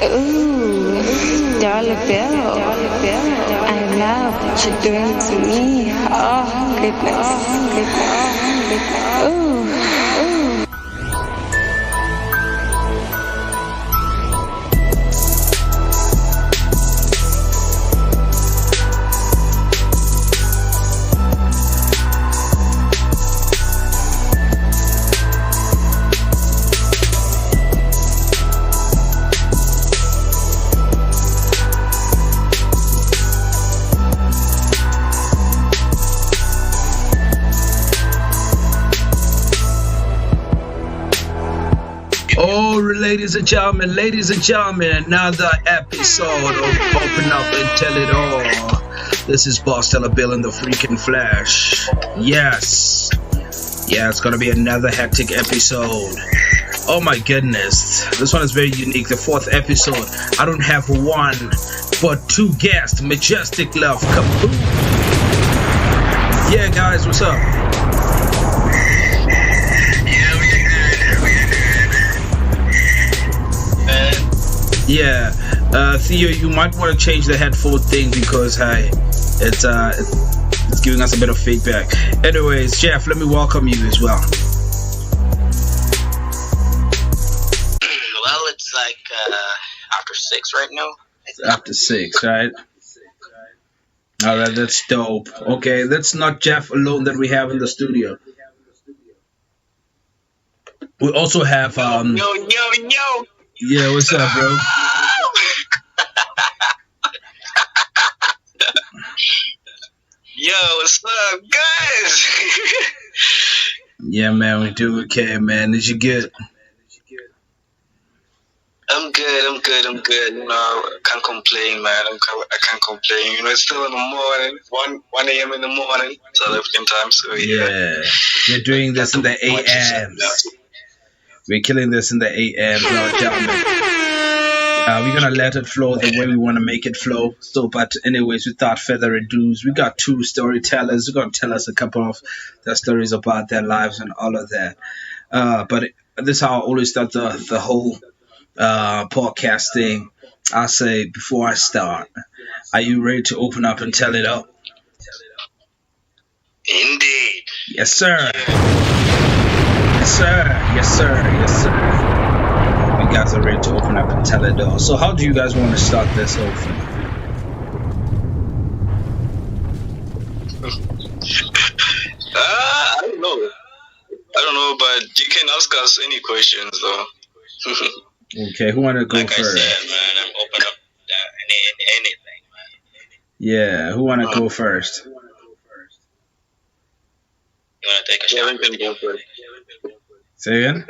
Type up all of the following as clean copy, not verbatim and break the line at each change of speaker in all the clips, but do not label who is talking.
Ooh, dollar bill. I love what you're doing to me. Oh, goodness. Ooh.
Oh, ladies and gentlemen, another episode of Open Up and Tell It All. This is Boss Teller Bill in the freaking flesh. Yes. Yeah, it's gonna be another hectic episode. Oh my goodness. This one is very unique. The fourth episode. I don't have one, but two guests. Majestic Love. Kaboom. Yeah, guys, what's up? Yeah, Theo, you might want to change the headphone thing because it's giving us a bit of feedback. Anyways, Jeff, let me welcome you as well.
Well, it's like after 6 right now.
It's after 6, right? All right, that's dope. Okay, that's not Jeff alone that we have in the studio. We also have
Yo.
Yeah, what's up, bro?
Yo, what's up, guys?
Yeah, man, we do okay, man. Did you get?
I'm good. You know, I can't complain, man. I can't complain. You know, it's still in the morning, 1 a.m. in the morning, South African time. So
Yeah, you're doing this in the AMs. We're killing this in the AMs, gentlemen. We're gonna let it flow the way we want to make it flow. So, but anyways, without further ado, we got two storytellers. They're gonna tell us a couple of their stories about their lives and all of that. But this is how I always start the whole podcasting. I say before I start, are you ready to open up and tell it up?
Indeed.
Yes, sir. Yes, sir. You guys are ready to open up and tell it all. So how do you guys want to start this whole thing?
I don't know, but you can ask us any questions, though.
Okay, who want to go
like
first?
I said, man, I'm open up to anything, man.
Yeah, who want to go first?
You want to take a shot? Kevin can go first.
Say again?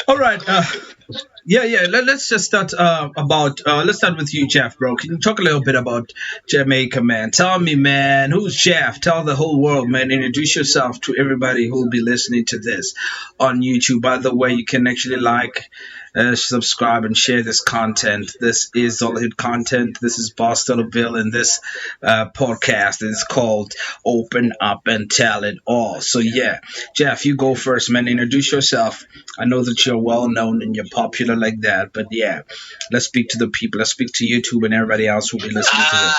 All right. Let's just start let's start with you, Jeff, bro. Can you talk a little bit about Jamaica, man? Tell me, man, who's Jeff? Tell the whole world, man. Introduce yourself to everybody who will be listening to this on YouTube. By the way, you can actually subscribe and share this content. This is all hit content. This is Boss Teller Bill, and this podcast is called Open Up and Tell It All. So yeah, Jeff, you go first, man. Introduce yourself. I know that you're well known and you're popular like that, but yeah, let's speak to the people. Let's speak to YouTube and everybody else who will be listening to this.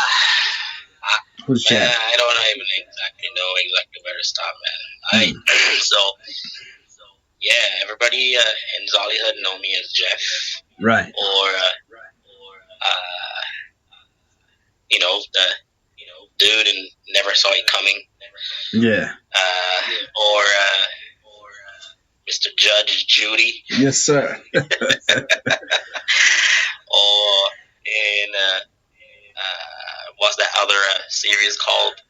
Who's Jeff?
I don't even exactly know where to start, man. So yeah, everybody in Zollyhood know me as Jeff.
Right.
Or the dude and never saw it coming.
Yeah.
Or Mr. Judge Judy.
Yes, sir.
Or in what's that other series called?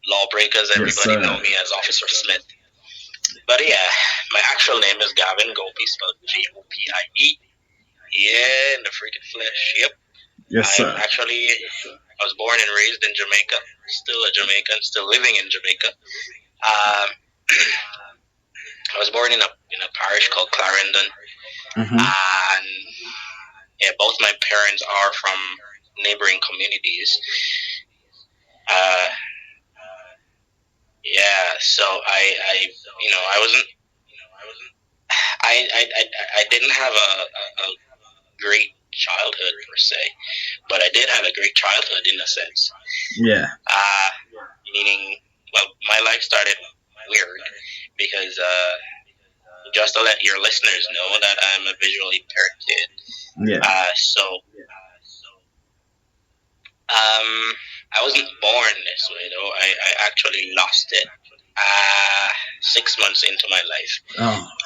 Lawbreakers. Everybody know me as Officer Smith. But yeah, my actual name is Gavin Gopi, spelled Gopie. Yeah, in the freaking flesh. Yep.
Yes, sir.
I was born and raised in Jamaica. Still a Jamaican, still living in Jamaica. I was born in a parish called Clarendon.
Mm-hmm.
And yeah, both my parents are from neighboring communities. Yeah, so I wasn't I didn't have a great childhood per se, but I did have a great childhood in a sense.
Yeah.
Meaning, well, my life started weird because just to let your listeners know that I'm a visually impaired kid.
Yeah.
I wasn't born this way though. I actually lost it 6 months into my life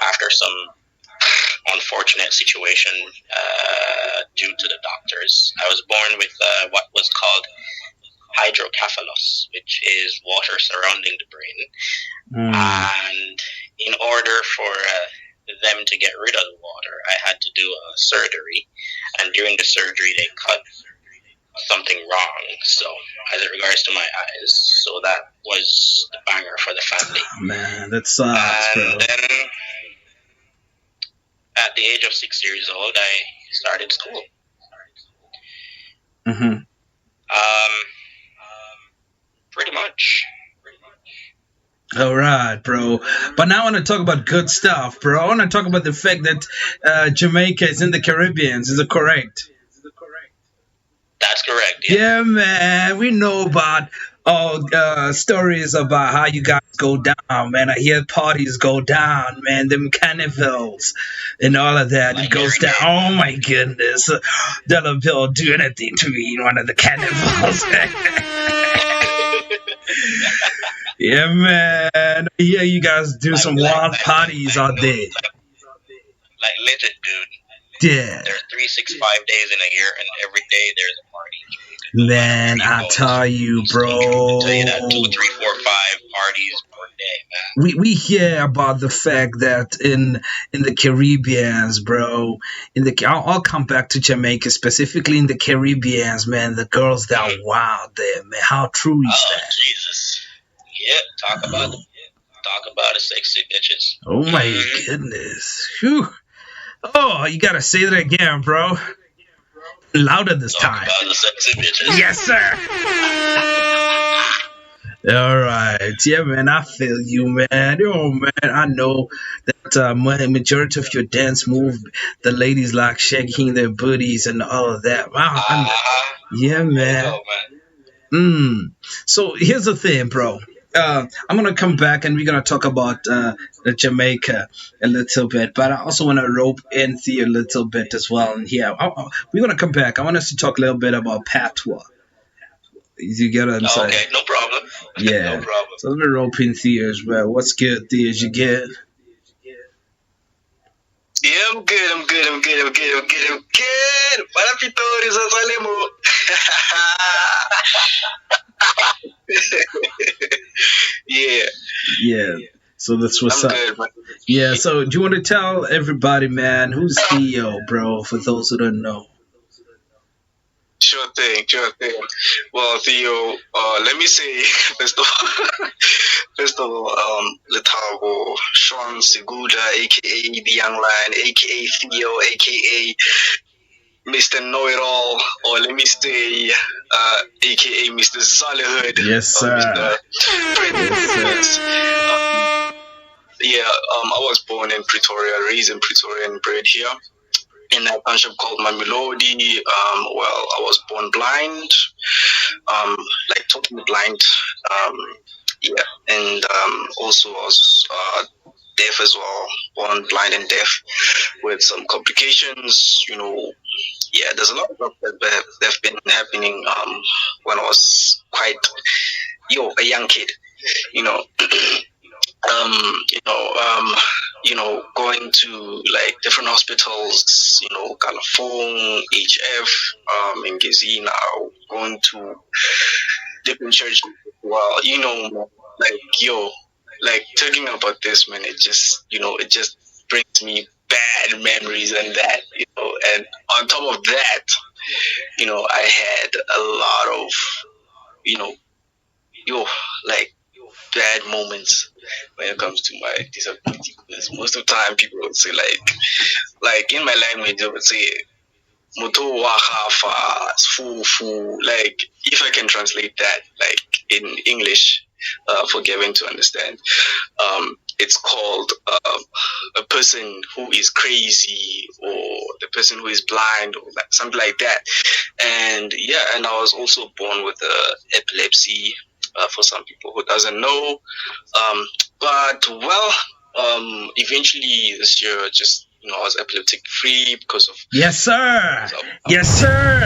after some unfortunate situation due to the doctors. I was born with what was called hydrocephalus, which is water surrounding the brain. And in order for them to get rid of the water, I had to do a surgery. And during the surgery, they cut something wrong. So, as it regards to my eyes, so that was the banger for the family.
Man, that sucks,
and then, at the age of 6 years old, I started school. Pretty much.
All right, bro. But now I want to talk about good stuff, bro. I want to talk about the fact that Jamaica is in the Caribbean. Is it correct?
That's correct.
Yeah, man. We know about stories about how you guys go down, man. I hear parties go down, man. Them carnivals and all of that. It goes down. Oh, my goodness. Dollar Bill do anything to me in one of the carnivals. Yeah, man. Yeah, you guys do some wild parties out there.
Like legit, dude.
Yeah.
There's 365 days in a year, and every day there's a party.
Man, I tell you, bro.
I tell you that 2, 3, 4, 5 parties per day, man.
We hear about the fact that in the Caribbeans, bro. I'll come back to Jamaica, specifically in the Caribbeans, man. The girls that are wild there, man. How true is that?
Oh, Jesus. Yeah, talk about the sexy bitches.
Oh my goodness. Whew. Oh, you gotta say that again, bro. Louder this time.
Talk about the sexy bitches.
Yes, sir. All right. Yeah, man, I feel you, man. Oh, man, I know that majority of your dance move, the ladies like shaking their booties and all of that. Wow. Yeah, man. So here's the thing, bro. I'm gonna come back and we're gonna talk about Jamaica a little bit, but I also want to rope in Theo a little bit as well. And here, we're gonna come back. I want us to talk a little bit about patois. You get what I'm saying?
Okay, no problem.
Yeah.
No problem.
So let me rope in Theo as well. What's good, Theo? You good?
Yeah, I'm good. Para Pitori, Salemo.
Yeah. So that's what's
I'm
up.
good, man.
Yeah. So do you want to tell everybody, man, who's Theo, bro? For those who don't know.
Sure thing. Well, Theo, let me say first of all, Letavo, Sean Seguda, aka the Young Lion, aka Theo, aka Mr. Know-It-All, or let me say, aka Mr. Solidhood.
Yes, sir.
I was born in Pretoria, raised in Pretoria, and bred here in a township called Mamelodi. I was born blind, like totally blind. And also I was deaf as well, born blind and deaf with some complications. There's a lot of stuff that have been happening when I was quite a young kid. Going to like different hospitals, Calafong, HF, in Gizi now, going to different churches. Well, talking about this, man, it just brings me bad memories and that, and on top of that, I had a lot of, bad moments when it comes to my disability, because most of the time people would say like in my language they would say moto wahafa fufu, like if I can translate that like in English for Gavin to understand, it's called a person who is crazy, or the person who is blind, or something like that. And and I was also born with epilepsy. For some people who doesn't know, but eventually this year, just I was epileptic free because of
yes, sir. Yes, sir.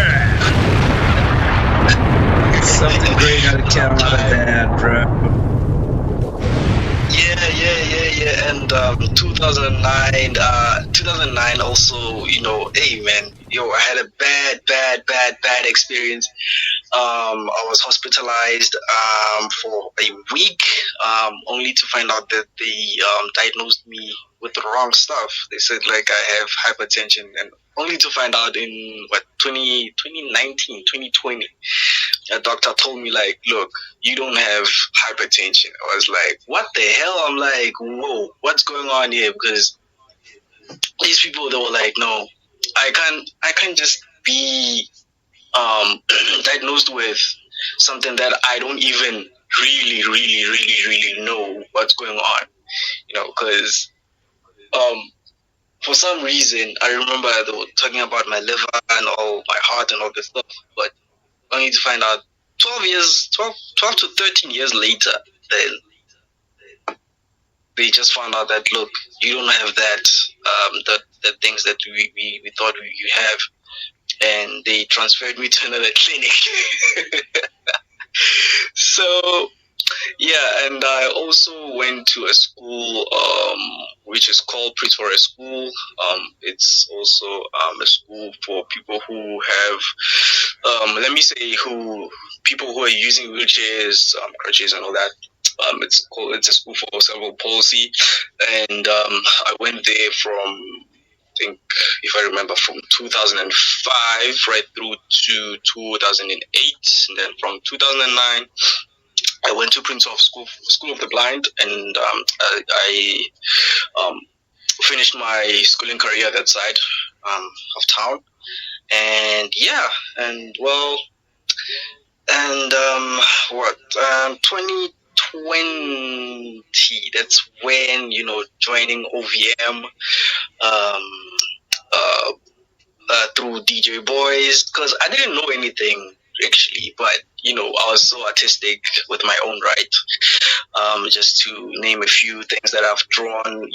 Something great gotta come out of that, bro.
Yeah. And 2009 also, hey man, I had a bad experience. I was hospitalized for a week, only to find out that they diagnosed me with the wrong stuff. They said like I have hypertension, and only to find out in 2020, a doctor told me like, look, you don't have hypertension. I was like, what the hell? I'm like, whoa, what's going on here? Because these people, they were like, no, I can't just be diagnosed with something that I don't even really know what's going on, because for some reason I remember they were talking about my liver and all, my heart and all this stuff, but only to find out 12 to 13 years later, then they just found out that, look, you don't have that, the things that we thought you have, and they transferred me to another clinic. So and I also went to a school which is called Pretoria School. It's also a school for people who have people who are using wheelchairs, crutches and all that. It's a school for cerebral palsy, and I went there from, I think, if I remember, from 2005 right through to 2008, and then from 2009 I went to Prince of School of the Blind, and I finished my schooling career at that side of town, and 2020, that's when joining OVM through DJ Boys, because I didn't know anything actually, but I was so artistic with my own right. Just to name a few things that I've drawn,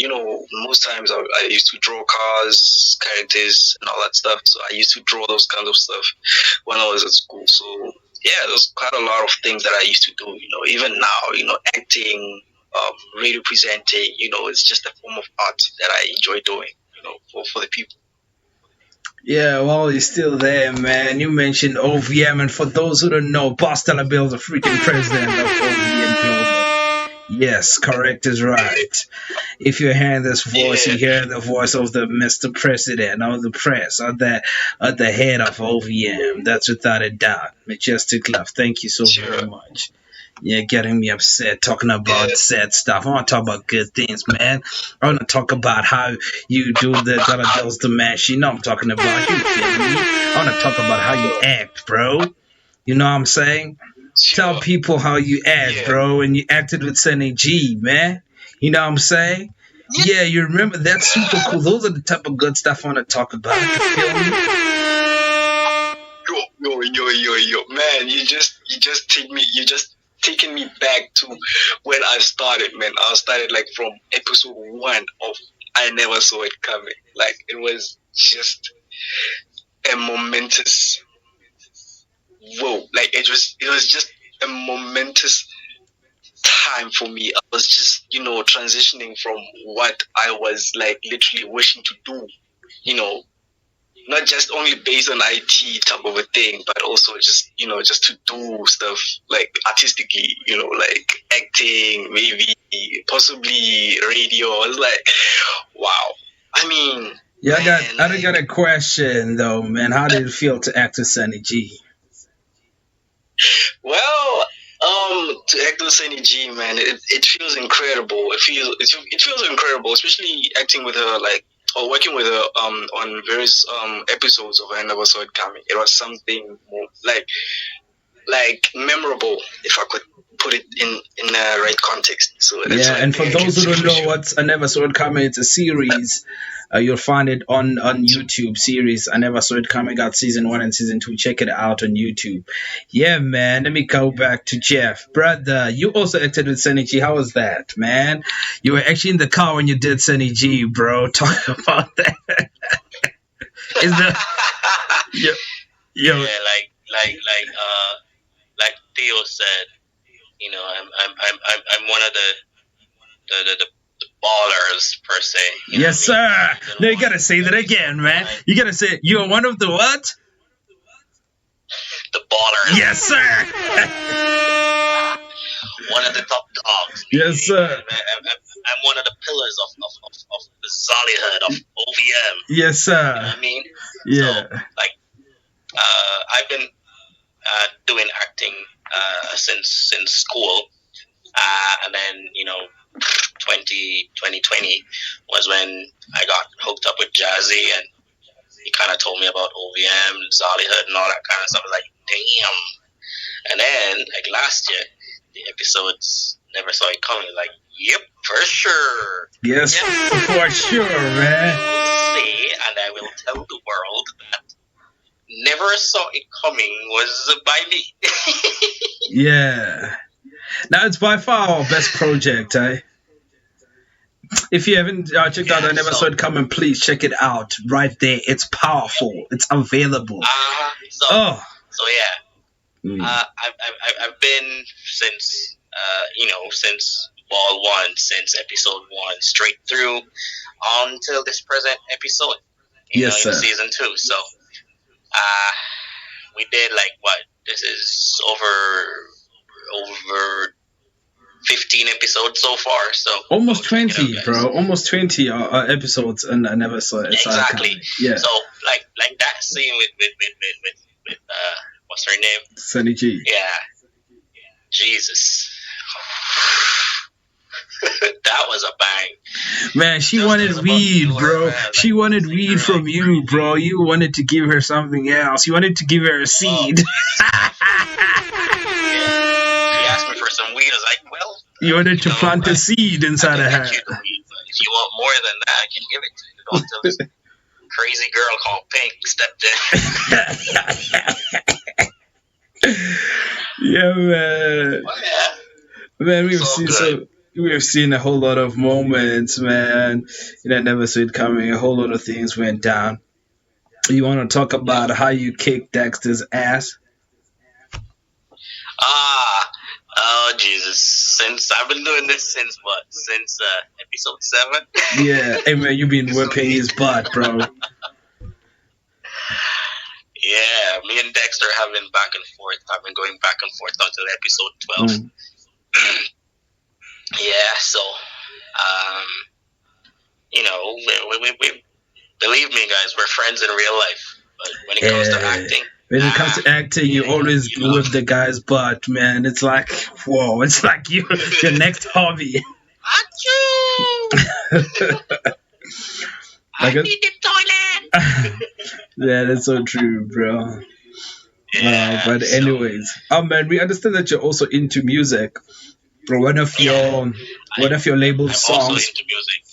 most times I used to draw cars, characters, and all that stuff. So I used to draw those kinds of stuff when I was at school. So there's quite a lot of things that I used to do. Even now, acting, radio presenting. It's just a form of art that I enjoy doing. For the people.
Yeah, well, you're still there, man. You mentioned OVM, and for those who don't know, Pastor LaBelle is the freaking president of OVM Global. Yes, correct is right. If you're hearing this voice, you hear the voice of the Mr. President, or the press, or the head of OVM. That's without a doubt. Majestic Love, thank you so very much. You're getting me upset talking about sad stuff. I want to talk about good things, man. I want to talk about how you do the dollar bills to mash. I'm talking about. You feel me? I want to talk about how you act, bro. You know what I'm saying? Tell people how you act, bro. And you acted with Sunny G, man. You know what I'm saying? Yeah, you remember? That's super cool. Those are the type of good stuff I want to talk about. You feel me?
Yo, man, you just taking me back to when I started, man. I started like from episode 1 of I Never Saw It Coming. Like, it was just a momentous like it was just a momentous time for me. I was just transitioning from what I was like literally wishing to do, not just only based on IT type of a thing, but also just just to do stuff like artistically, like acting, maybe possibly radio. I was like, wow. I mean,
I got a question though, man. How did it feel to act with Sunny G?
Well, to act with Sunny G, man, it feels incredible. It feels incredible, especially acting with her, like, or working with her on various episodes of I Never Saw It Coming. It was something more like memorable, if I could put it in in a right context. So that's
Yeah, and for those who don't know what I Never Saw It Coming, it's a series. You'll find it on YouTube series. I Never Saw It Coming. Got season 1 and season 2. Check it out on YouTube. Yeah, man. Let me go back to Jeff, brother. You also acted with Sunny G. How was that, man? You were actually in the car when you did Sunny G, bro. Talk about that. Is the
yeah, like Theo said, you know, I'm one of the ballers per se.
Yes, sir. No, you gotta say that again, man. You gotta say you're one of the what?
The ballers.
Yes, sir.
One of the top dogs.
Yes, sir.
I'm one of the pillars of the Zollyhood of OVM.
Yes, sir.
You know what I mean?
Yeah.
So, like, I've been doing acting since school, and then 2020 was when I got hooked up with Jazzy, and he kind of told me about OVM, Zollyhood, and all that kind of stuff. I was like, damn. And then, like last year, the episodes Never Saw It Coming. Like, yep, for sure.
Yes, for sure, man.
I will say, and I will tell the world that Never Saw It Coming was by me.
Yeah. Now, it's by far our best project, eh? If you haven't checked out I Never Saw It Coming, please check it out right there. It's powerful. It's available.
So yeah. I've been since since ball one, since episode 1, straight through until this present episode.
Yes, sir.
In season 2. So we did like what? This is over 15 episodes so far. So
almost 20, bro. Almost 20 episodes, and I Never Saw It.
Exactly.
Yeah.
So like that scene with what's her name?
Sunny G.
Yeah. Jesus. That was a bang.
Man, she wanted weed, bro. She wanted weed from you, bro. You wanted to give her something else. You wanted to give her a seed.
She asked me for some weed. I was like, well.
You wanted to plant a seed inside of her.
If you want more than that, I can give it to you. Until this crazy girl called Pink stepped in.
Yeah, man.
Oh, yeah.
Man, we've seen a whole lot of moments, man. Never Saw It Coming. A whole lot of things went down. You want to talk about how you kicked Dexter's ass?
Oh Jesus! Since I've been doing this since what? Since episode 7.
Yeah, hey man, you been whipping his butt, bro.
Yeah, me and Dexter have been back and forth. I've been going back and forth until episode 12. Yeah, so we believe me, guys, we're friends in real life. But when it comes to acting.
When it comes to acting, you always whip the guy's butt, man. It's like, whoa, it's like your next hobby.
I need the toilet.
Yeah, that's so true, bro.
Yeah,
but anyways, man, we understand that you're also into music. One of your label songs.
Also into music.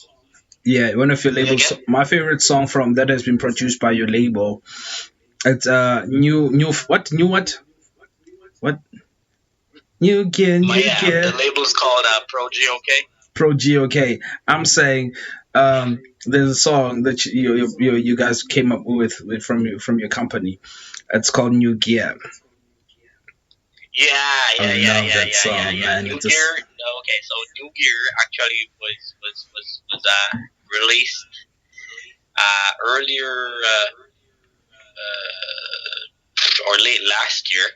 Yeah, one of your labels. My favorite song from that has been produced by your label. It's new gear.
The label's called Pro GOK.
Pro GOK. I'm saying there's a song that you guys came up with from your company. It's called New Gear.
Yeah.
That song, man.
New Gear. Okay, so New Gear actually was released earlier or late last year.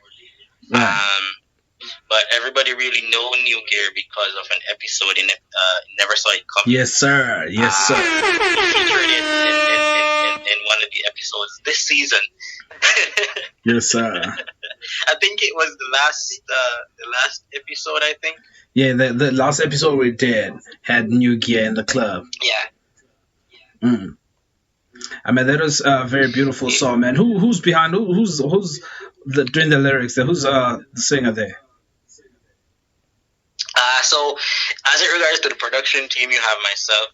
But everybody really know New Gear because of an episode in Never Saw It Coming.
Yes, sir. Yes, sir.
We featured it in one of the episodes this season.
Yes, sir.
I think it was the last episode, I think.
Yeah, the last episode we did had New Gear in the club.
Yeah.
I mean, that was a very beautiful song, man. Who's behind? Who's doing the lyrics there? Who's the singer there?
So as it regards to the production team, you have myself.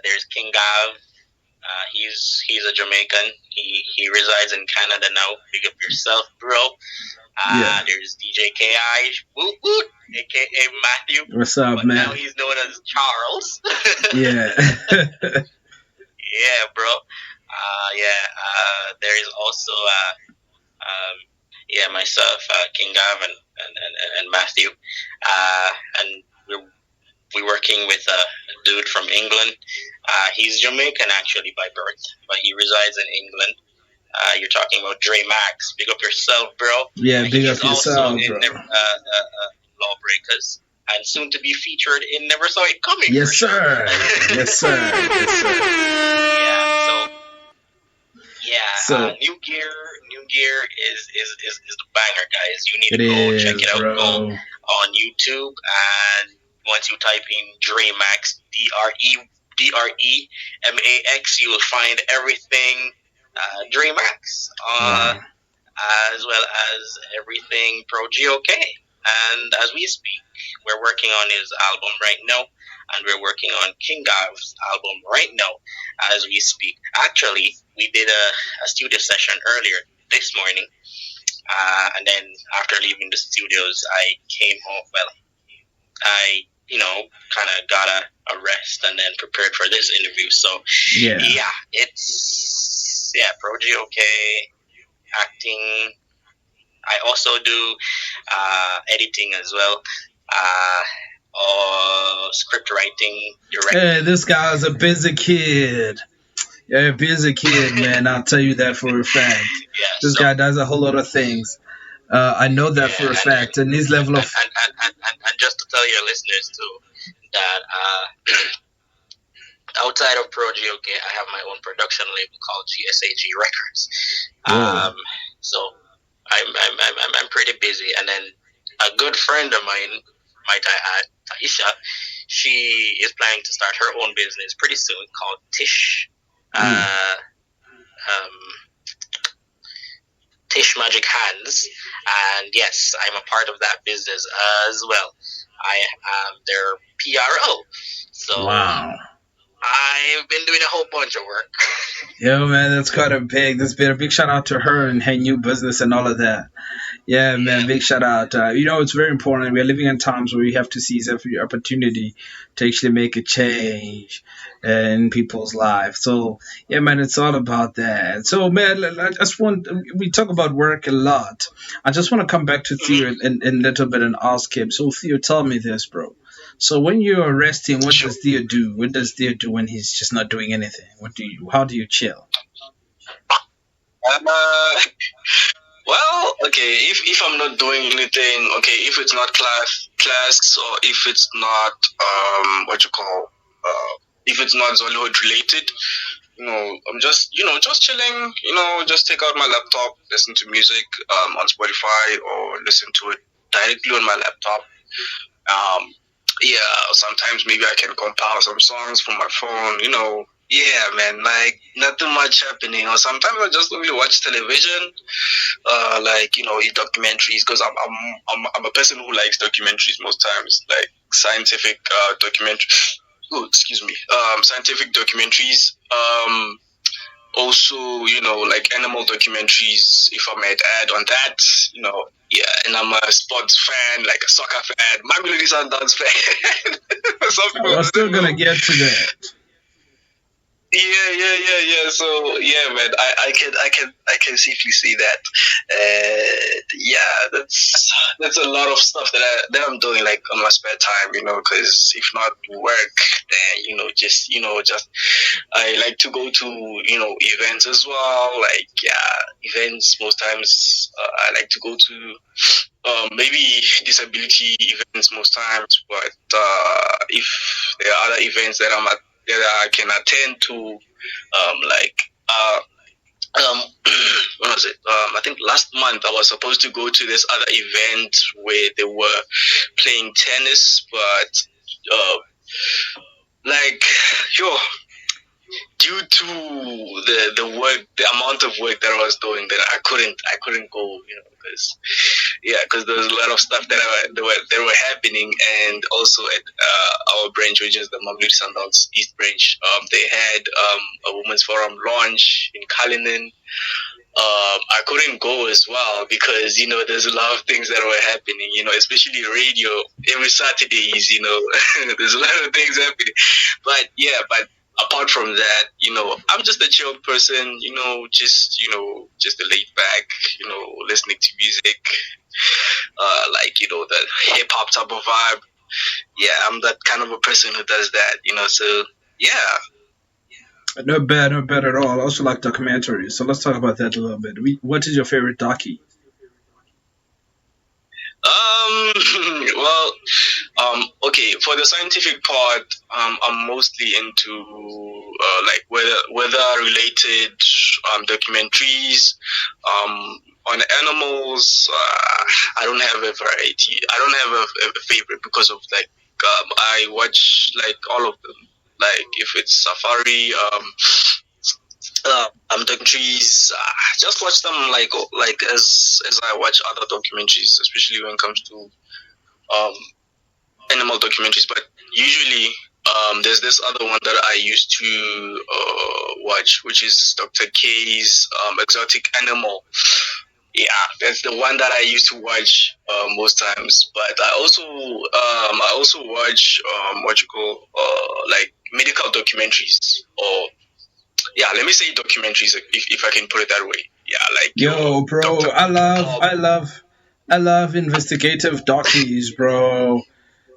There's King Gav. He's a Jamaican. He resides in Canada now. Big up yourself, bro. There's DJ KI, woot woot, aka Matthew.
What's up,
but
man?
Now he's known as Charles.
Yeah.
Yeah, bro. There is also myself, King Gav, and Matthew. And we're working with a dude from England. He's Jamaican actually by birth, but he resides in England. You're talking about Dre Max. Big up yourself, bro.
Yeah, big up yourself, bro.
Lawbreakers, and soon to be featured in Never Saw It Coming.
Yes, sir. Yes, sir. Yes, sir.
New Gear is the banger, guys. You need to go check it out.
Bro.
Go on YouTube, and once you type in Dre Max, DREMAX, you will find everything Dre Max, as well as everything Pro GOK. And as we speak, we're working on his album right now, and we're working on King Gav's album right now as we speak. Actually, we did a studio session earlier this morning, and then after leaving the studios, I came home. Well, I kind of got a rest and then prepared for this interview. So it's Pro GOK, acting. I also do editing as well, script writing, directing.
Hey, this guy's a busy kid. Yeah, busy kid, man. I'll tell you that for a fact. This guy does a whole lot of things. I know that for a fact. And his level of...
And just to tell your listeners, too, that outside of Pro GOK, I have my own production label called GSAG Records. So I'm pretty busy, and then a good friend of mine, might I add, Taisha, she is planning to start her own business pretty soon called Tish. Tish Magic Hands, and yes, I'm a part of that business as well. I am their PRO. So
wow.
I've been doing a whole bunch of work.
Yo, man, that's quite a big shout out to her and her new business and all of that. Yeah, man, big shout out. It's very important. We're living in times where we have to seize every opportunity to actually make a change in people's lives. So, yeah, man, it's all about that. So, man, we talk about work a lot. I just want to come back to Theo in a little bit and ask him. So, Theo, tell me this, bro. So when you're resting, what does Theo do? What does Theo do when he's just not doing anything? How do you chill?
Well, okay, if I'm not doing anything, okay, if it's not class, or if it's not if it's not Zollywood related, I'm just chilling, just take out my laptop, listen to music on Spotify, or listen to it directly on my laptop. Sometimes maybe I can compile some songs from my phone, Yeah, man, like nothing much happening. Or sometimes I just really watch television, documentaries, because I'm a person who likes documentaries most times, like scientific documentaries. Oh, excuse me. Scientific documentaries. Also, like animal documentaries, if I might add on that, and I'm a sports fan, like a soccer fan, Mamelodi Sundowns fan.
We're still gonna get to that.
Yeah. So yeah, man, I can safely see that. That's a lot of stuff that I'm doing like on my spare time, because if not work, then just I like to go to events as well. Like events most times I like to go to. Maybe disability events most times, but if there are other events that I can attend to, what was it? I think last month I was supposed to go to this other event where they were playing tennis, but due to the work, the amount of work that I was doing, that I couldn't go, because Yeah, because there was a lot of stuff that were happening, and also at our branch, which is the Mamludi Sundowns East branch, they had a women's forum launch in Cullinan. I couldn't go as well because there's a lot of things that were happening. Especially radio every Saturdays. There's a lot of things happening. But yeah, but apart from that, I'm just a chill person. Just a laid back. Listening to music. Like the hip hop type of vibe. Yeah, I'm that kind of a person who does that. So yeah.
Not bad at all. I also like documentaries, so let's talk about that a little bit. What is your favorite docu?
Well, okay. For the scientific part, I'm mostly into like weather related documentaries. On animals, I don't have a variety. I don't have a favorite because of like I watch like all of them. Like if it's safari, documentaries, just watch them like as I watch other documentaries, especially when it comes to um, animal documentaries. But usually, there's this other one that I used to watch, which is Dr. K's Exotic Animal. Yeah, that's the one that I used to watch most times. But I also watch what you call like medical documentaries, or yeah, let me say documentaries if I can put it that way. Yeah, like
Yo, bro, I love investigative documentaries, bro.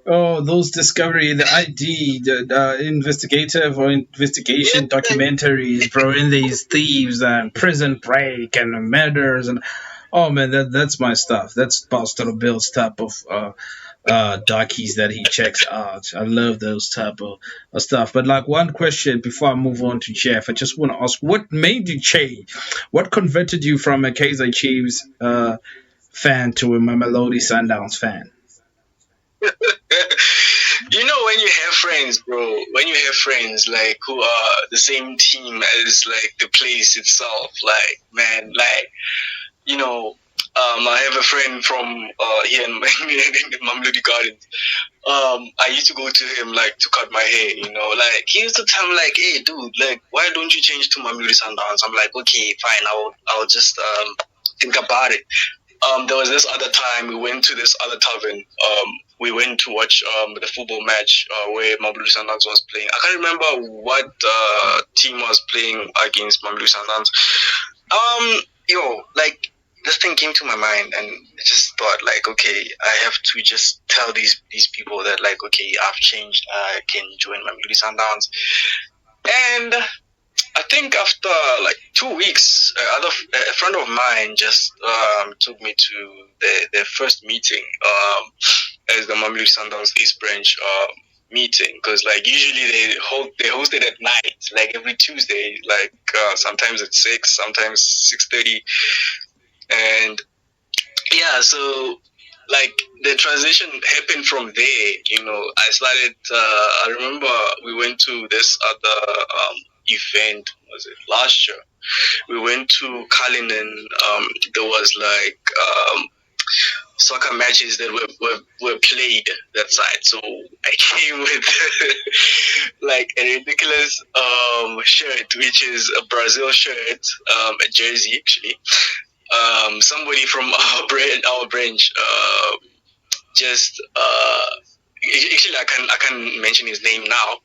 Oh, those Discovery, the ID, the investigative or investigation documentaries, bro, in these thieves and prison break and murders and oh man, that's my stuff. That's Pastor Bill's type of dockies that he checks out. I love those type of stuff. But like one question before I move on to Jeff, I just want to ask, what made you change? What converted you from a Kaiser Chiefs fan to a Mamelodi Sundowns fan?
When you have friends, bro, when you have friends like who are the same team as like the place itself, like man, like I have a friend from here in Mamludi Gardens. I used to go to him like to cut my hair, like he used to tell me like, hey dude, like why don't you change to Mamludi Sundowns? I'm like, okay, fine, I'll just think about it. There was this other time we went to this other tavern. We went to watch the football match where Mamelodi Sundowns was playing. I can't remember what team was playing against Mamelodi Sundowns. Like this thing came to my mind, and I just thought like, okay, I have to just tell these people that like, okay, I've changed. I can join Mamelodi Sundowns, and I think after like 2 weeks, a friend of mine just took me to their first meeting as the Mamelodi Sundowns East Branch meeting, because like usually they host it at night, like every Tuesday, like sometimes at 6, sometimes 6:30, and yeah, so like the transition happened from there. I started. I remember we went to this other event. Was it last year? We went to Cullinan. There was like soccer matches that were played that side. So I came with like a ridiculous shirt, which is a Brazil shirt, a jersey actually. Somebody from our branch just actually I can mention his name now.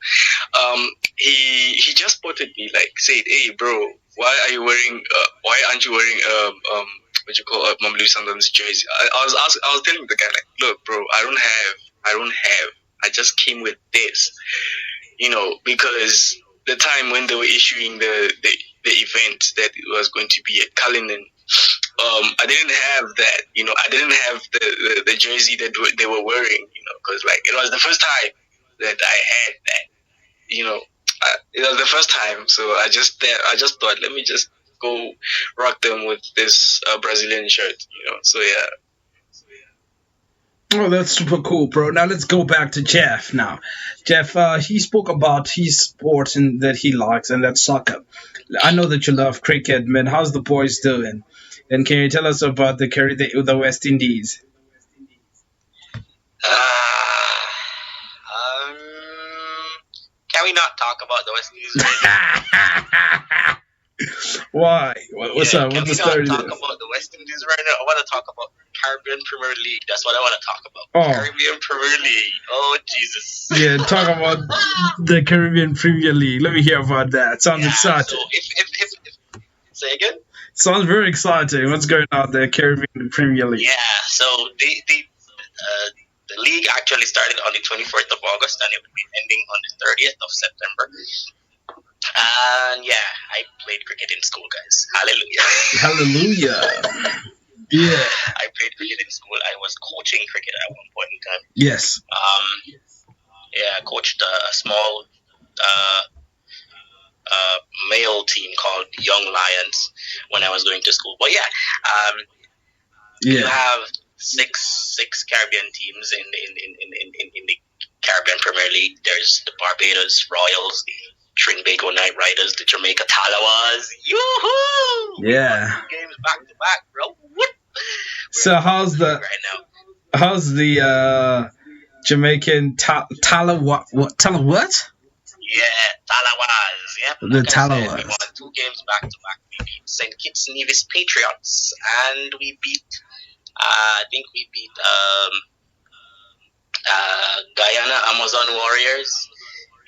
He just spotted me, like said, "Hey bro, why aren't you wearing what you call a Mamelodi Sundowns jersey?" I was telling the guy like, "Look bro, I don't have. I just came with this, because the time when they were issuing the event that it was going to be at Cullinan, I didn't have that, I didn't have the jersey that they were wearing, because like it was the first time that I had that, it was the first time, so I just thought, let me just go rock them with this Brazilian shirt, so yeah.
Oh, that's super cool, bro. Now let's go back to Jeff. Now, Jeff, he spoke about his sport and that he likes, and that's soccer. I know that you love cricket, man. How's the boys doing? And can you tell us about the West Indies?
Um, can we not talk about the West Indies right now?
Why? What's up?
Can
What's
we
the story?
not talk about the West Indies right now? I want to talk about Caribbean Premier League. That's what I want to talk about.
Oh.
Caribbean Premier League. Oh, Jesus.
Yeah, talk about the Caribbean Premier League. Let me hear about that. Sounds exciting.
So if say again?
Sounds very exciting. What's going on there, Caribbean Premier League?
Yeah, so the league actually started on the 24th of August and it will be ending on the 30th of September. And yeah, I played cricket in school, guys. Hallelujah.
Hallelujah. Yeah.
I played cricket in school. I was coaching cricket at one point in time.
Yes.
I coached a small male team called Young Lions when I was going to school. But you have six Caribbean teams in the Caribbean Premier League. There's the Barbados Royals, the Trinbago Knight Riders, the Jamaica Talawas. Yoo-hoo!
Yeah.
Games back to back, bro. What?
So how's the Jamaican Talawa?
Yeah, Talawas. Yep.
The Talawas.
We won 2 games back to back. We beat St. Kitts Nevis Patriots, and we beat. I think we beat Guyana Amazon Warriors.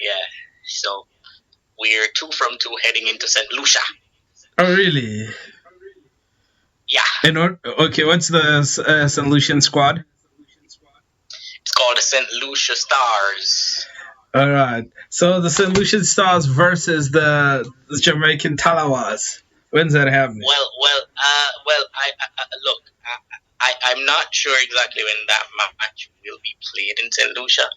Yeah. So we're 2 from 2 heading into St. Lucia.
Oh, really?
Yeah.
And what's the St. Lucian squad?
It's called the St. Lucia Stars.
All right. So the St. Lucian Stars versus the Jamaican Talawas. When's that happening?
Well. I'm not sure exactly when that match will be played in St. Lucia.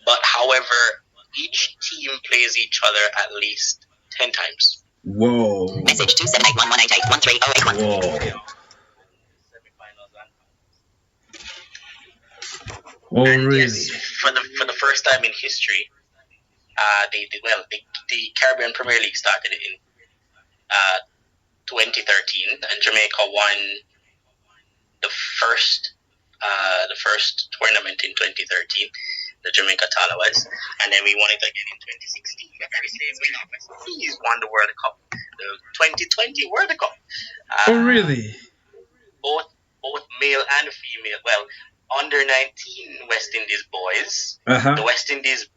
But however, each team plays each other at least 10 times.
Whoa.
Message 27811881308.
Whoa. Oh, really?
Yes, for the first time in history, the Caribbean Premier League started in 2013, and Jamaica won the first tournament in 2013, the Jamaica Talawas, and then we won it again in 2016. The very same way now, West Indies won the World Cup, the 2020 World Cup.
Oh, really?
Both male and female. Well, under 19 West Indies boys, the West Indies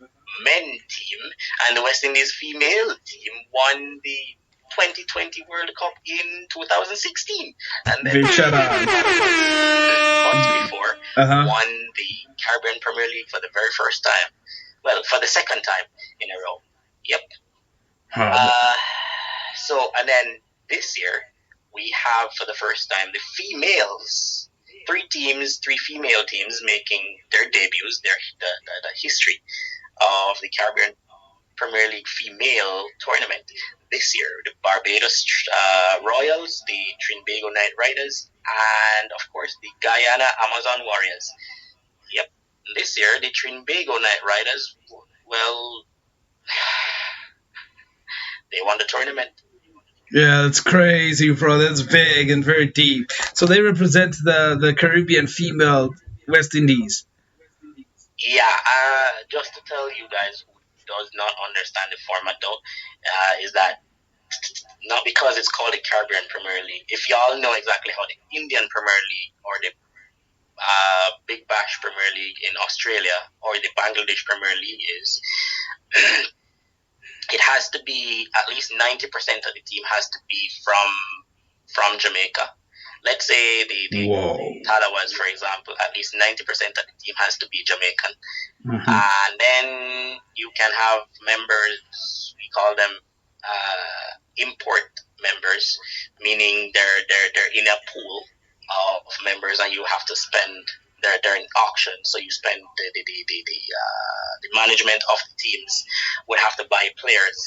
men team, and the West Indies female team won the 2020 World Cup in 2016, and then months before won the Caribbean Premier League for the very first time. Well, for the second time in a row. Yep. So, and then this year we have for the first time the females. 3 female teams making their debuts, the history of the Caribbean Premier League female tournament this year. The Barbados Royals, the Trinbago Knight Riders, and of course the Guyana Amazon Warriors. Yep. This year the Trinbago Knight Riders, well, they won the tournament.
Yeah, that's crazy, bro. That's big and very deep. So they represent the Caribbean female West Indies.
Yeah, just to tell you guys who does not understand the format though, is that not because it's called the Caribbean Premier League. If y'all know exactly how the Indian Premier League or the Big Bash Premier League in Australia or the Bangladesh Premier League is, it has to be at least 90% of the team has to be from Jamaica. Let's say the Talawas, for example, at least 90% of the team has to be Jamaican. And then you can have members, we call them import members, meaning they're in a pool of members and you have to spend, they're in auction, so you spend the management of the teams would have to buy players.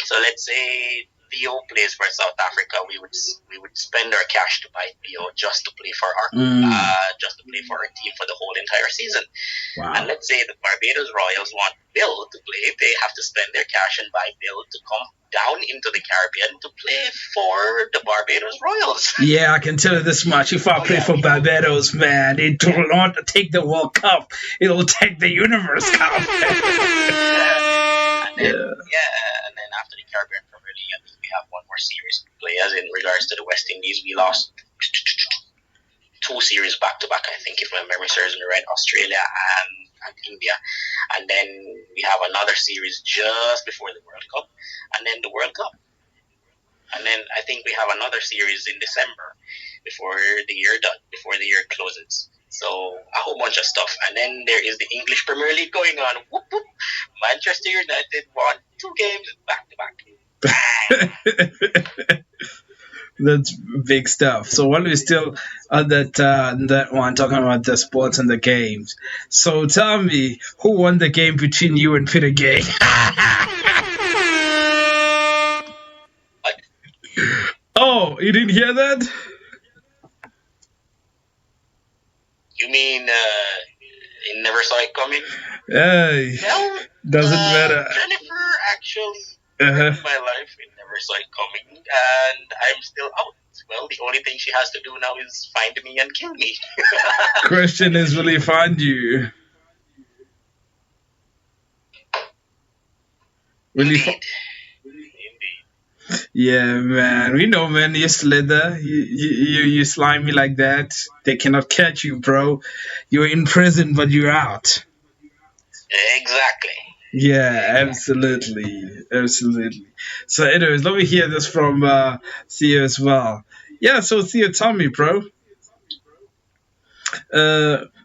So let's say Theo plays for South Africa, we would spend our cash to buy Theo just to play for our team for the whole entire season.
Wow.
And let's say the Barbados Royals want Bill to play, they have to spend their cash and buy Bill to come down into the Caribbean to play for the Barbados Royals.
Yeah, I can tell you this much. If I play for Barbados, man, it will not take the World Cup. It'll take the Universe Cup.
And then after the Caribbean Premier League, I think we have one more series to play. As in regards to the West Indies, we lost 2 series back-to-back, I think, if my memory serves me right, Australia and India. And then we have another series just before the World Cup, and then the World Cup. And then I think we have another series in December before the year closes. So a whole bunch of stuff. And then there is the English Premier League going on. Whoop, whoop. Manchester United won 2 games back-to-back.
That's big stuff. So while we're still on that one, talking about the sports and the games. So tell me, who won the game between you and petergaye? Oh, you didn't hear that?
You mean you never saw it coming?
Hey,
Well,
doesn't matter.
Jennifer actually ruined my life. It never saw it coming, and I'm still out. Well, the only thing she has to do now is find me and kill me.
Question is, will he find you? Will he?
Indeed.
Yeah, man. We know, man. You slither. You slimy like that. They cannot catch you, bro. You're in prison, but you're out.
Exactly.
Yeah, absolutely. So anyways, let me hear this from Theo as well. Yeah, so Theo, tell me, bro.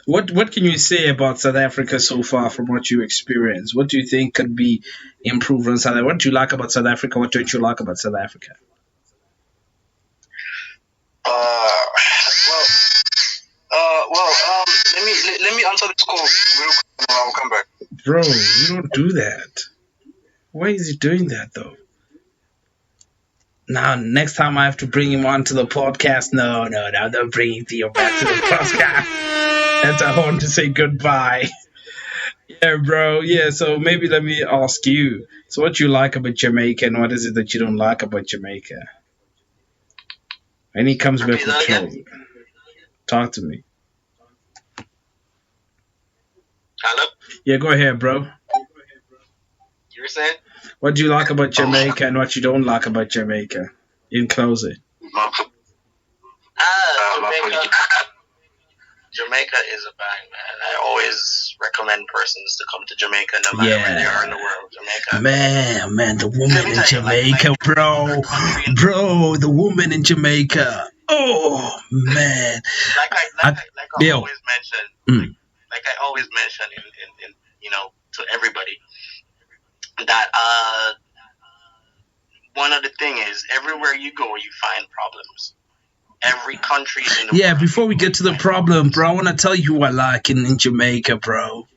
What can you say about South Africa so far from what you experienced? What do you think could be improved on South Africa? What do you like about South Africa? What don't you like about South Africa?
Let me answer this call real quick and I'll come back.
Bro, you don't do that. Why is he doing that though? Now, next time I have to bring him onto the podcast. No, I'm not bringing Theo back to the podcast. That's I want to say goodbye. Yeah, bro. Yeah, so maybe let me ask you. So what you like about Jamaica and what is it that you don't like about Jamaica? And he comes back with trouble. Talk to me.
Hello?
Yeah, go ahead, bro.
You were saying?
What do you like about Jamaica and what you don't like about Jamaica? In closing.
Jamaica is a bang, man. I always recommend persons to come to Jamaica no matter where they are in the world. Jamaica.
Man, the woman in Jamaica, bro. Bro, the woman in Jamaica. Oh, man.
Like I always mention in to everybody that one of the thing is everywhere you go you find problems. Every country in the world.
Before we get to the problem, bro, I want to tell you who I like in Jamaica, bro.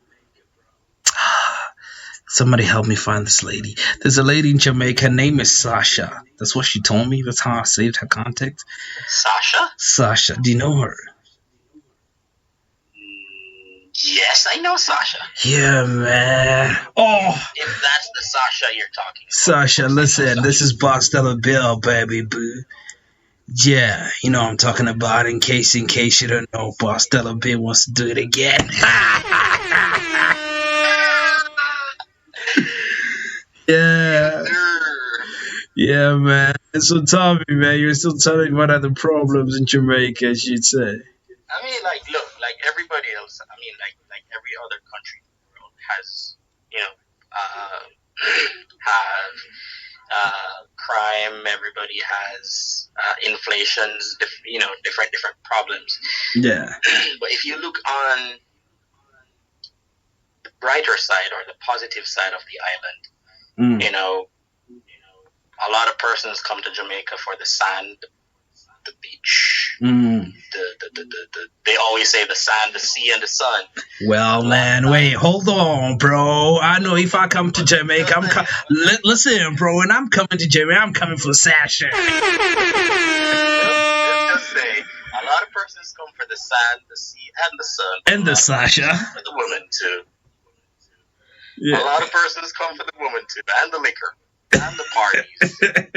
Somebody help me find this lady. There's a lady in Jamaica. Her name is Sasha. That's what she told me. That's how I saved her contact. Sasha. Do you know her?
Yes, I know Sasha.
Yeah, man. Oh.
If that's the Sasha you're talking about.
Sasha, listen. This is Boss Stella Bill, baby boo. Yeah, you know what I'm talking about. In case you don't know, Boss Stella Bill wants to do it again. Yeah, man. So tell me, man, you're still telling me what are the problems in Jamaica, as you'd say.
I mean, look, like everybody else. I mean, like every other country in the world has, crime. Everybody has inflations. Different problems.
Yeah.
But if you look on the brighter side or the positive side of the island, a lot of persons come to Jamaica for the sand, the beach. They always say the sand, the sea, and the sun.
Well, man, wait, hold on, bro. I know if I come to Jamaica, listen, bro. When I'm coming to Jamaica, I'm coming for Sasha.
Let's just say a lot of persons come for the sand, the sea, and the sun.
And the Sasha.
For the woman. too.
Yeah.
A lot of persons come for the woman too, and the liquor, and the parties, and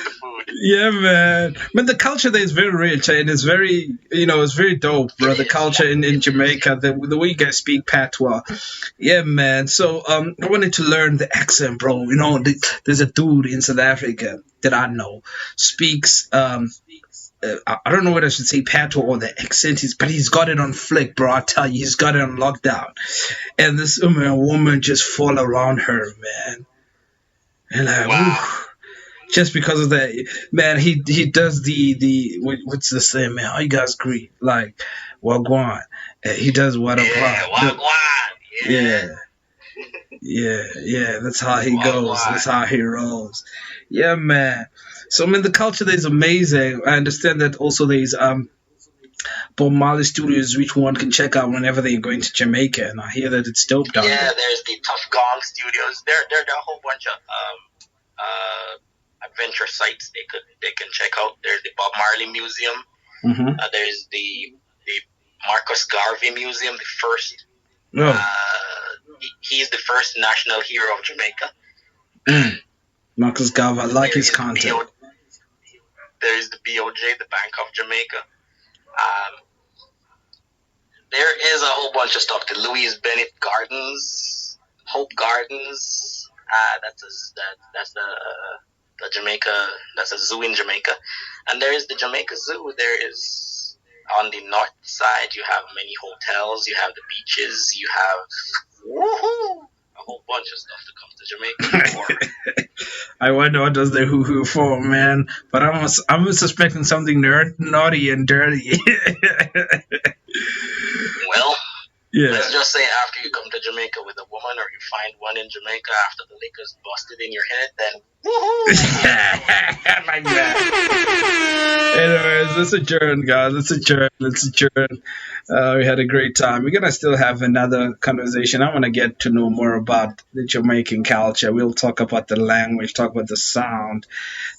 the food.
Yeah, man. But the culture there is very rich, and it's very, it's very dope, bro. The culture in Jamaica, the way you guys speak patois. Yeah, man. So, I wanted to learn the accent, bro. There's a dude in South Africa that I know speaks, I don't know what I should say, patois or the accent is, but he's got it on flick, bro. I tell you, he's got it on lockdown. And this woman just fall around her, man. And like,
wow.
Just because of that, man, he does the what's the saying, man? How you guys greet? Like, wagwan. He does what a
wagwan.
Yeah. That's how he goes. That's how he rolls. Yeah, man. So, I mean, the culture there is amazing. I understand that also there's Bob Marley Studios, which one can check out whenever they're going to Jamaica, and I hear that it's dope down there.
Yeah, there's the Tough Gong Studios. There are a whole bunch of adventure sites they can check out. There's the Bob Marley Museum.
Mm-hmm.
There's the Marcus Garvey Museum, the first. He's the first national hero of Jamaica.
Marcus Garvey, I like his content.
There's the BOJ, the Bank of Jamaica. There is a whole bunch of stuff. The Louise Bennett Gardens, Hope Gardens. That's the Jamaica. That's a zoo in Jamaica. And there is the Jamaica Zoo. There is on the north side. You have many hotels. You have the beaches. You have a whole bunch of stuff to come to Jamaica for.
I wonder what does the hoo-hoo for, man. But I'm suspecting something naughty and dirty.
Well,
yeah.
Let's just say after you come to Jamaica with a woman, or you find one in Jamaica after the liquor's busted in your head, then
I like that. Anyways, let's adjourn, guys. Let's adjourn. We had a great time. We're gonna still have another conversation. I want to get to know more about the Jamaican culture. We'll talk about the language, talk about the sound,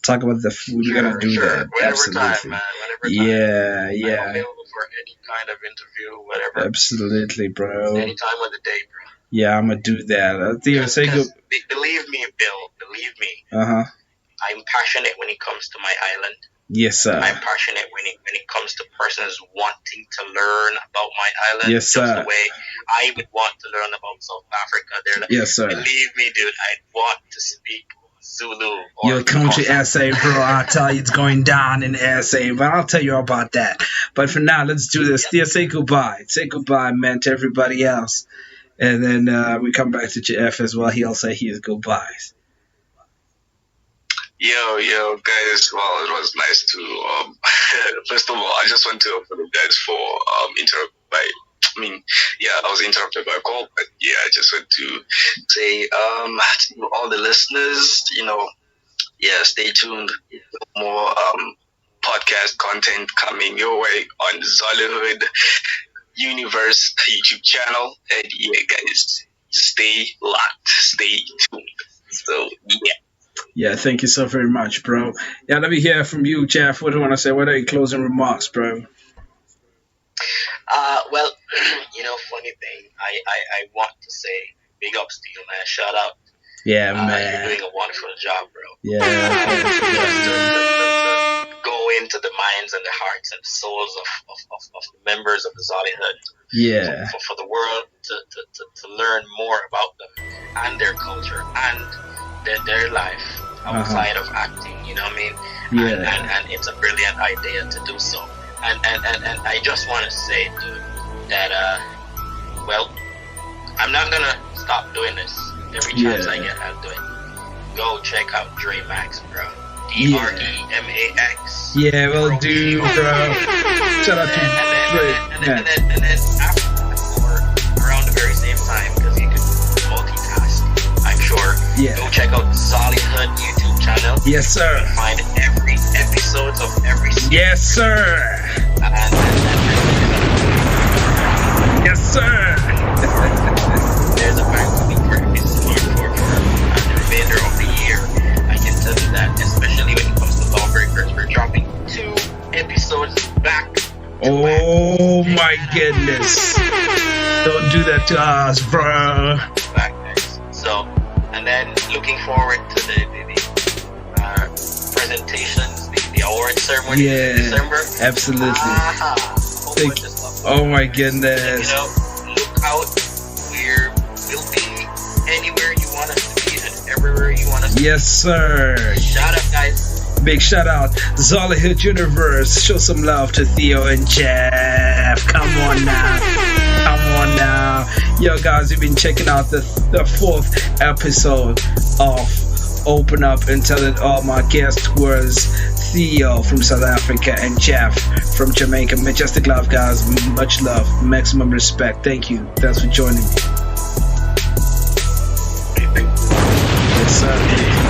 talk about the food. We're gonna do that.
Whenever
Absolutely.
Time, man. Whenever time.
Yeah.
I'm available for any kind of interview, whatever.
Absolutely, bro.
Any time of the day, bro.
Yeah, I'm gonna do that. Theo, say good.
Believe me, Bill. Believe me. I'm passionate when it comes to my island.
Yes, sir.
I'm passionate when it comes to persons wanting to learn about my island.
Yes, sir.
Just the way I would want to learn about South Africa. They're like,
yes, sir.
Believe me, dude. I want to speak Zulu.
Your country essay, bro. I'll tell you it's going down in the SA, but I'll tell you about that. But for now, let's do this. Theo, say goodbye. Say goodbye, man, to everybody else. And then we come back to Jeff as well. He'll say his goodbyes.
Yo, guys. Well, it was nice to. First of all, I just want to apologize for I was interrupted by a call, but yeah, I just want to say to all the listeners, stay tuned. More podcast content coming your way on Zollyhood Universe YouTube channel, and yeah, guys, stay locked, stay tuned. So yeah.
Yeah, thank you so very much, bro. Yeah, let me hear from you, Jeff. What do you want to say? What are your closing remarks, bro?
Well, funny thing, I want to say big ups to you, man. Shout out.
Yeah, man.
You're doing a wonderful job, bro.
Yeah.
To go into the minds and the hearts and the souls of the members of the Zollyhood.
Yeah.
For the world to learn more about them and their culture and their life outside of acting, you know what I mean?
Yeah.
And it's a brilliant idea to do so. And I just want to say, dude, that I'm not gonna stop doing this. Every chance I get, I'll do it. Go check out Dre Max, bro. DREMAX.
Yeah, well, dude, bro. Shout out to Dre.
And then after, or around the very same time, because you can multitask, I'm sure.
Yeah.
Go check out Zollyhood YouTube channel.
Yes, sir.
You can find every episodes of every season.
Yes, sir. Yes, sir.
There's a banquet for episode for the remainder of the year. I can tell you that, especially when it comes to Lawbreakers, we're dropping 2 episodes back.
Oh my my goodness. Don't do that to us, bro.
So, and then looking forward to the presentations, the award ceremony in December.
Absolutely.
Thank you.
Oh my goodness.
You know, look out. We'll be anywhere you want us to be and everywhere you want us to be.
Yes, sir.
Shout out, guys.
Big shout out, Zolly Hood Universe. Show some love to Theo and Jeff. Come on now. Yo, guys, we've been checking out the 4th episode of Open Up and Tell It All. My guest was Theo from South Africa and Jeff from Jamaica. Majestic love, guys. Much love. Maximum respect. Thank you. Thanks for joining me. Yes, sir.